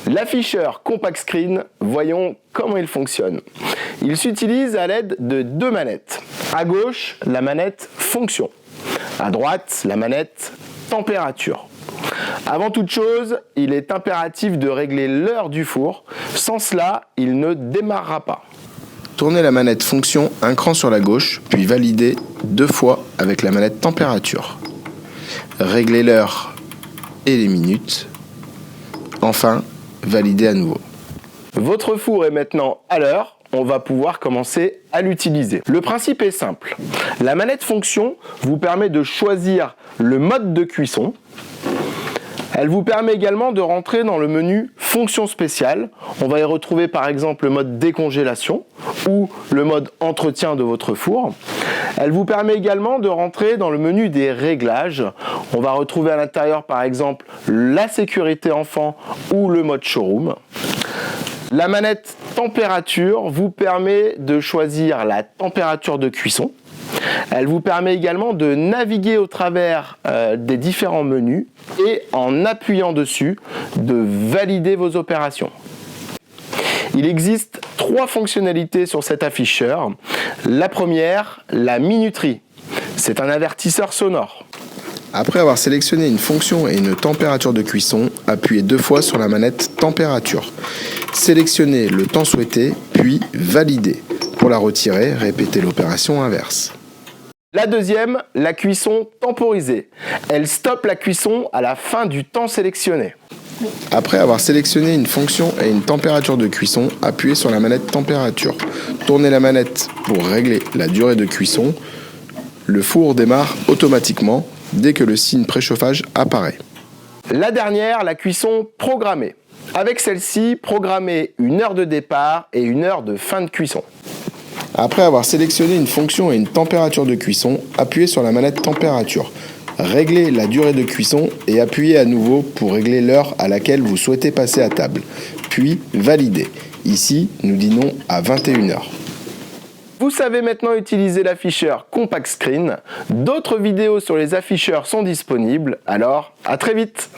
L'afficheur Compact Screen, voyons comment il fonctionne. Il s'utilise à l'aide de deux manettes. À gauche, la manette fonction. À droite, la manette température. Avant toute chose, il est impératif de régler l'heure du four. Sans cela, il ne démarrera pas. Tournez la manette fonction un cran sur la gauche, puis validez 2 fois avec la manette température. Réglez l'heure et les minutes. Enfin, validez à nouveau. Votre four est maintenant à l'heure. On va pouvoir commencer à l'utiliser. Le principe est simple. La manette fonction vous permet de choisir le mode de cuisson. Elle vous permet également de rentrer dans le menu fonction spéciale. On va y retrouver par exemple le mode décongélation ou le mode entretien de votre four. Elle vous permet également de rentrer dans le menu des réglages. On va retrouver à l'intérieur par exemple la sécurité enfant ou le mode showroom. La manette température vous permet de choisir la température de cuisson. Elle vous permet également de naviguer au travers des différents menus et en appuyant dessus, de valider vos opérations. Il existe 3 fonctionnalités sur cet afficheur. La première, la minuterie. C'est un avertisseur sonore. Après avoir sélectionné une fonction et une température de cuisson, appuyez 2 fois sur la manette température. Sélectionnez le temps souhaité, puis validez. Pour la retirer, répétez l'opération inverse. La deuxième, la cuisson temporisée. Elle stoppe la cuisson à la fin du temps sélectionné. Après avoir sélectionné une fonction et une température de cuisson, appuyez sur la manette température. Tournez la manette pour régler la durée de cuisson. Le four démarre automatiquement dès que le signe préchauffage apparaît. La dernière, la cuisson programmée. Avec celle-ci, programmez une heure de départ et une heure de fin de cuisson. Après avoir sélectionné une fonction et une température de cuisson, appuyez sur la manette température. Réglez la durée de cuisson et appuyez à nouveau pour régler l'heure à laquelle vous souhaitez passer à table. Puis validez. Ici, nous dînons à 21h. Vous savez maintenant utiliser l'afficheur Compact Screen. D'autres vidéos sur les afficheurs sont disponibles, alors à très vite!